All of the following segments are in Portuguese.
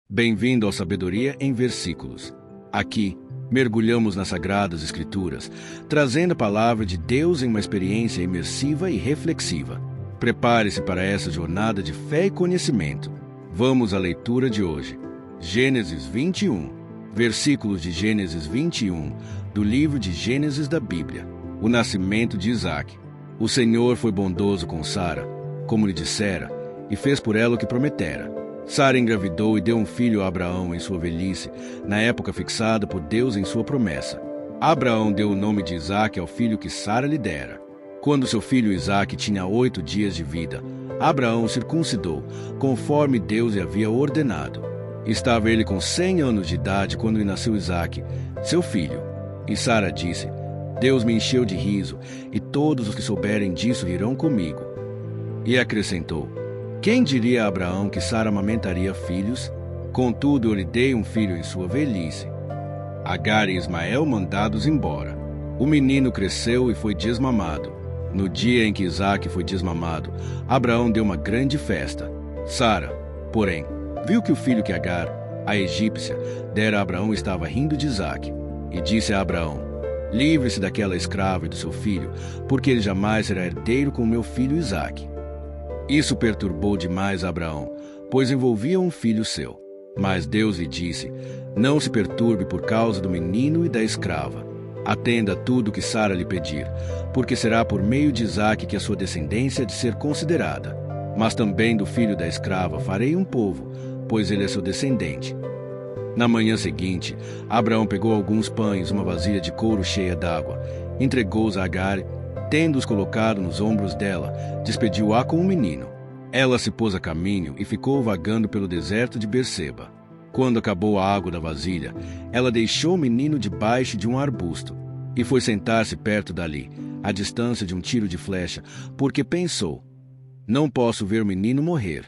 Bem-vindo ao Sabedoria em Versículos. Aqui, mergulhamos nas Sagradas Escrituras, trazendo a palavra de Deus em uma experiência imersiva e reflexiva. Prepare-se para essa jornada de fé e conhecimento. Vamos à leitura de hoje. Gênesis 21, versículos de Gênesis 21, do livro de Gênesis da Bíblia. O nascimento de Isaque. O Senhor foi bondoso com Sara, como lhe dissera, e fez por ela o que prometera. Sara engravidou e deu um filho a Abraão em sua velhice, na época fixada por Deus em sua promessa. Abraão deu o nome de Isaque ao filho que Sara lhe dera. Quando seu filho Isaque tinha 8 dias de vida, Abraão o circuncidou, conforme Deus lhe havia ordenado. Estava ele com 100 anos de idade quando lhe nasceu Isaque, seu filho. E Sara disse: Deus me encheu de riso, e todos os que souberem disso rirão comigo. E acrescentou: Quem diria a Abraão que Sara amamentaria filhos? Contudo, eu lhe dei um filho em sua velhice. Agar e Ismael mandados embora. O menino cresceu e foi desmamado. No dia em que Isaque foi desmamado, Abraão deu uma grande festa. Sara, porém, viu que o filho que Agar, a egípcia, dera a Abraão estava rindo de Isaque. E disse a Abraão: Livre-se daquela escrava e do seu filho, porque ele jamais será herdeiro com meu filho Isaque. Isso perturbou demais Abraão, pois envolvia um filho seu. Mas Deus lhe disse: Não se perturbe por causa do menino e da escrava. Atenda a tudo que Sara lhe pedir, porque será por meio de Isaque que a sua descendência há de ser considerada. Mas também do filho da escrava farei um povo, pois ele é seu descendente. Na manhã seguinte, Abraão pegou alguns pães, uma vasilha de couro cheia d'água, entregou-os a Agar. Tendo-os colocado nos ombros dela, despediu-a com o menino. Ela se pôs a caminho e ficou vagando pelo deserto de Berseba. Quando acabou a água da vasilha, ela deixou o menino debaixo de um arbusto e foi sentar-se perto dali, à distância de um tiro de flecha, porque pensou: Não posso ver o menino morrer.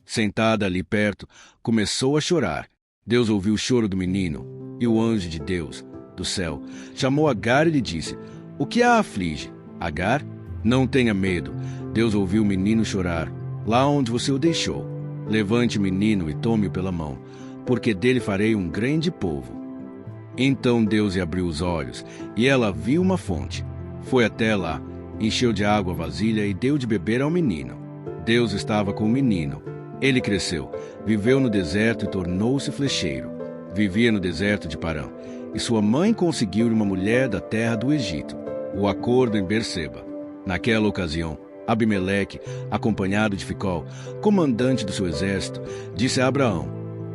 Sentada ali perto, começou a chorar. Deus ouviu o choro do menino, e o anjo de Deus, do céu, chamou Agar e lhe disse: O que a aflige? Agar, não tenha medo. Deus ouviu o menino chorar, lá onde você o deixou. Levante o menino e tome-o pela mão, porque dele farei um grande povo. Então Deus lhe abriu os olhos, e ela viu uma fonte. Foi até lá, encheu de água a vasilha e deu de beber ao menino. Deus estava com o menino. Ele cresceu, viveu no deserto e tornou-se flecheiro. Vivia no deserto de Parã, e sua mãe conseguiu-lhe uma mulher da terra do Egito. O acordo em Berseba. Naquela ocasião, Abimeleque, acompanhado de Ficol, comandante do seu exército, disse a Abraão: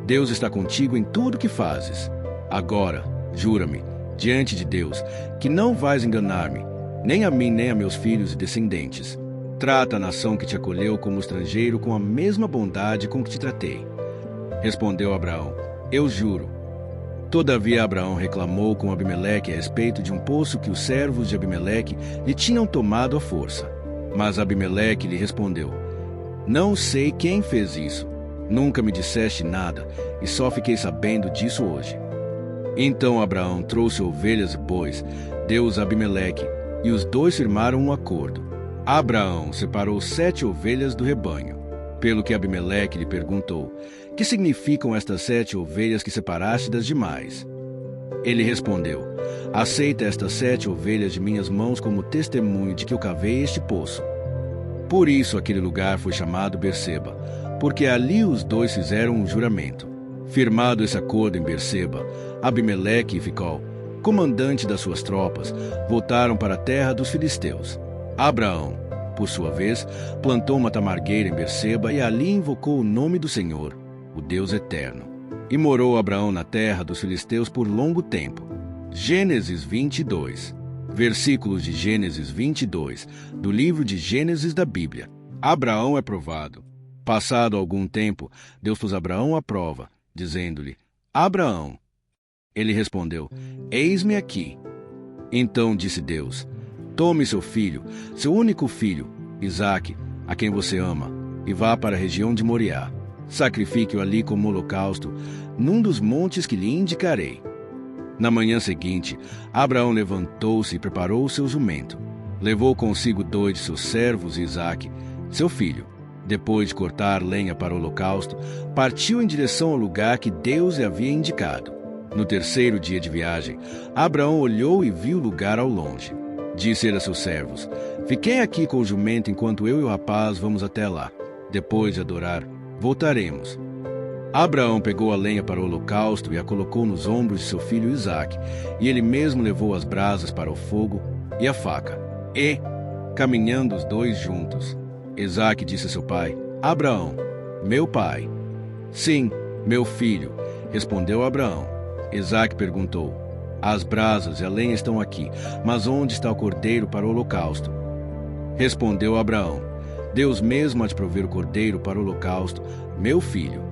Deus está contigo em tudo que fazes. Agora, jura-me, diante de Deus, que não vais enganar-me, nem a mim nem a meus filhos e descendentes. Trata a nação que te acolheu como estrangeiro com a mesma bondade com que te tratei. Respondeu Abraão: Eu juro. Todavia Abraão reclamou com Abimeleque a respeito de um poço que os servos de Abimeleque lhe tinham tomado à força. Mas Abimeleque lhe respondeu: Não sei quem fez isso. Nunca me disseste nada, e só fiquei sabendo disso hoje. Então Abraão trouxe ovelhas e bois, deu-os a Abimeleque, e os dois firmaram um acordo. Abraão separou 7 ovelhas do rebanho. Pelo que Abimeleque lhe perguntou: Que significam estas 7 ovelhas que separaste das demais? Ele respondeu: Aceita estas 7 ovelhas de minhas mãos como testemunho de que eu cavei este poço. Por isso aquele lugar foi chamado Berseba, porque ali os dois fizeram um juramento. Firmado esse acordo em Berseba, Abimeleque e Ficol, comandante das suas tropas, voltaram para a terra dos filisteus. Abraão, por sua vez, plantou uma tamargueira em Berseba e ali invocou o nome do Senhor, o Deus eterno. E morou Abraão na terra dos filisteus por longo tempo. Gênesis 22. Versículos de Gênesis 22, do livro de Gênesis da Bíblia. Abraão é provado. Passado algum tempo, Deus pôs Abraão à prova, dizendo-lhe: Abraão. Ele respondeu: Eis-me aqui. Então disse Deus: Tome seu filho, seu único filho, Isaque, a quem você ama, e vá para a região de Moriá. Sacrifique-o ali como holocausto, num dos montes que lhe indicarei. Na manhã seguinte, Abraão levantou-se e preparou o seu jumento. Levou consigo 2 de seus servos e Isaque, seu filho. Depois de cortar lenha para o holocausto, partiu em direção ao lugar que Deus lhe havia indicado. No terceiro dia de viagem, Abraão olhou e viu o lugar ao longe. Disse ele a seus servos: Fiquem aqui com o jumento enquanto eu e o rapaz vamos até lá. Depois de adorar, voltaremos. Abraão pegou a lenha para o holocausto e a colocou nos ombros de seu filho Isaque, e ele mesmo levou as brasas para o fogo e a faca. E, caminhando os dois juntos, Isaque disse a seu pai: Abraão, meu pai. Sim, meu filho, respondeu Abraão. Isaque perguntou: As brasas e a lenha estão aqui, mas onde está o cordeiro para o holocausto? Respondeu Abraão: Deus mesmo há de prover o cordeiro para o holocausto, meu filho.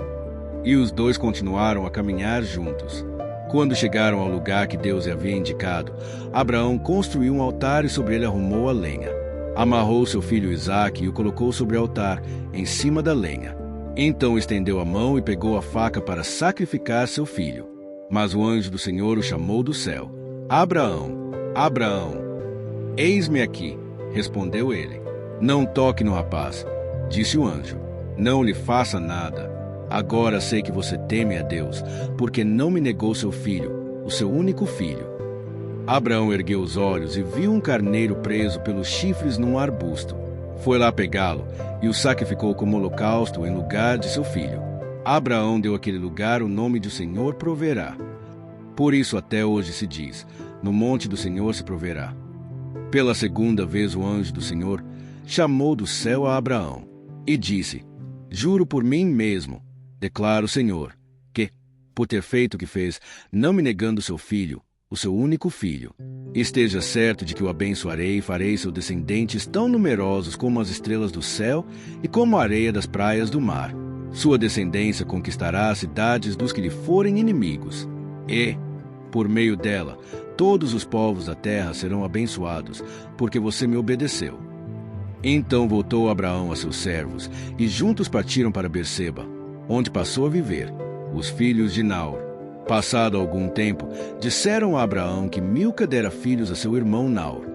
E os dois continuaram a caminhar juntos. Quando chegaram ao lugar que Deus lhe havia indicado, Abraão construiu um altar e sobre ele arrumou a lenha. Amarrou seu filho Isaque e o colocou sobre o altar, em cima da lenha. Então estendeu a mão e pegou a faca para sacrificar seu filho. Mas o anjo do Senhor o chamou do céu: Abraão, Abraão. Eis-me aqui, respondeu ele. Não toque no rapaz, disse o anjo. Não lhe faça nada. Agora sei que você teme a Deus, porque não me negou seu filho, o seu único filho. Abraão ergueu os olhos e viu um carneiro preso pelos chifres num arbusto. Foi lá pegá-lo e o sacrificou como holocausto em lugar de seu filho. Abraão deu àquele lugar o nome de: O Senhor proverá. Por isso até hoje se diz: No monte do Senhor se proverá. Pela segunda vez o anjo do Senhor chamou do céu a Abraão e disse: Juro por mim mesmo, declara o Senhor, que, por ter feito o que fez, não me negando seu filho, o seu único filho, esteja certo de que o abençoarei e farei seus descendentes tão numerosos como as estrelas do céu e como a areia das praias do mar. Sua descendência conquistará as cidades dos que lhe forem inimigos. E, por meio dela, todos os povos da terra serão abençoados, porque você me obedeceu. Então voltou Abraão a seus servos, e juntos partiram para Berseba, onde passou a viver. Os filhos de Naor, passado algum tempo, disseram a Abraão que Milca dera filhos a seu irmão Naor.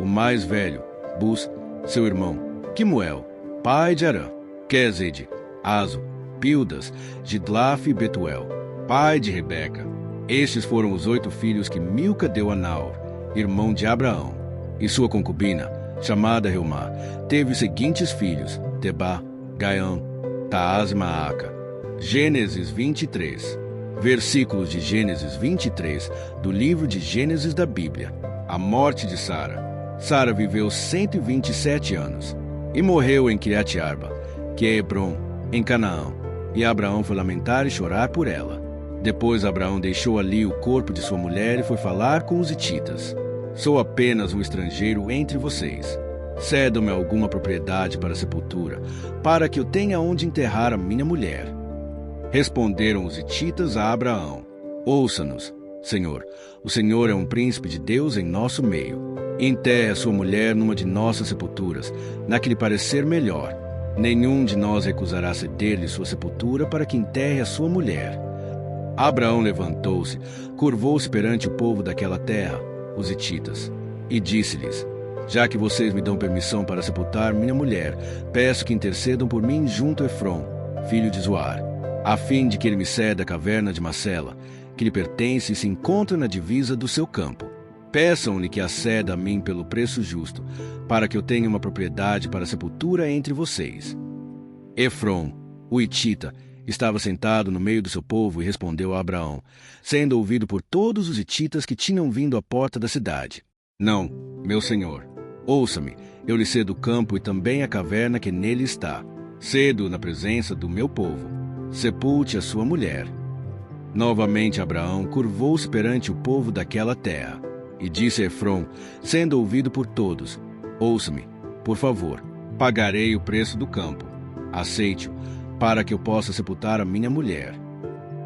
O mais velho, Bus, seu irmão, Quimuel, pai de Arã, Quezede, Azo, Pildas, Gidlaf e Betuel, pai de Rebeca. Estes foram os 8 filhos que Milca deu a Naor, irmão de Abraão. E sua concubina, chamada Reumá, teve os seguintes filhos: Tebá, Gaião, Taás e Maaca. Gênesis 23. Versículos de Gênesis 23, do livro de Gênesis da Bíblia. A morte de Sara. Sara viveu 127 anos e morreu em Quiriate-Arba, que é Hebrom, em Canaã. E Abraão foi lamentar e chorar por ela. Depois Abraão deixou ali o corpo de sua mulher e foi falar com os hititas: Sou apenas um estrangeiro entre vocês. Cedam-me alguma propriedade para a sepultura, para que eu tenha onde enterrar a minha mulher. Responderam os hititas a Abraão: Ouça-nos, Senhor. O Senhor é um príncipe de Deus em nosso meio. Enterre a sua mulher numa de nossas sepulturas, na que lhe parecer melhor. Nenhum de nós recusará ceder-lhe sua sepultura para que enterre a sua mulher. Abraão levantou-se, curvou-se perante o povo daquela terra, os hititas, e disse-lhes: Já que vocês me dão permissão para sepultar minha mulher, peço que intercedam por mim junto a Efrom, filho de Zoar, a fim de que ele me ceda a caverna de Macela, que lhe pertence e se encontra na divisa do seu campo. Peçam-lhe que a ceda a mim pelo preço justo, para que eu tenha uma propriedade para a sepultura entre vocês. Efrom, o hitita, estava sentado no meio do seu povo e respondeu a Abraão, sendo ouvido por todos os hititas que tinham vindo à porta da cidade: Não, meu senhor, ouça-me, eu lhe cedo o campo e também a caverna que nele está. Cedo na presença do meu povo. Sepulte a sua mulher. Novamente Abraão curvou-se perante o povo daquela terra e disse a Efrom, sendo ouvido por todos: Ouça-me, por favor, pagarei o preço do campo. Aceite-o, para que eu possa sepultar a minha mulher.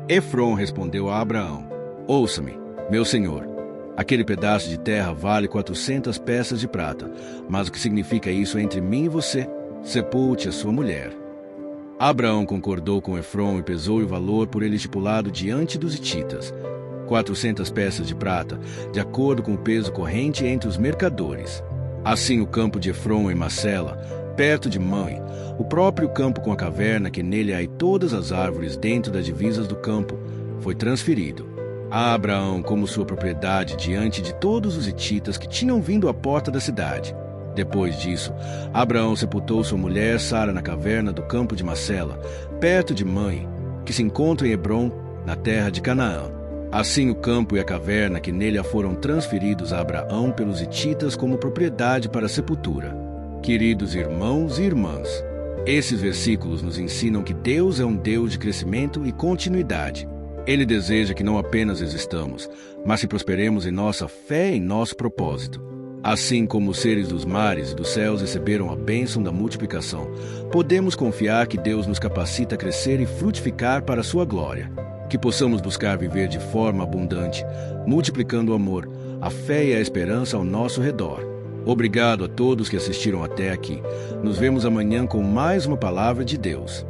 Efrom respondeu a Abraão: Ouça-me, meu senhor. Aquele pedaço de terra vale 400 peças de prata, mas o que significa isso entre mim e você? Sepulte a sua mulher. Abraão concordou com Efrom e pesou o valor por ele estipulado diante dos hititas: 400 peças de prata, de acordo com o peso corrente entre os mercadores. Assim o campo de Efrom em Macela perto de Mãe, o próprio campo com a caverna que nele há e todas as árvores dentro das divisas do campo, foi transferido a Abraão como sua propriedade diante de todos os hititas que tinham vindo à porta da cidade. Depois disso, Abraão sepultou sua mulher Sara na caverna do campo de Macela, perto de Mãe, que se encontra em Hebrom, na terra de Canaã. Assim o campo e a caverna que nele foram transferidos a Abraão pelos hititas como propriedade para a sepultura. Queridos irmãos e irmãs, esses versículos nos ensinam que Deus é um Deus de crescimento e continuidade. Ele deseja que não apenas existamos, mas que prosperemos em nossa fé e em nosso propósito. Assim como os seres dos mares e dos céus receberam a bênção da multiplicação, podemos confiar que Deus nos capacita a crescer e frutificar para a sua glória. Que possamos buscar viver de forma abundante, multiplicando o amor, a fé e a esperança ao nosso redor. Obrigado a todos que assistiram até aqui. Nos vemos amanhã com mais uma palavra de Deus.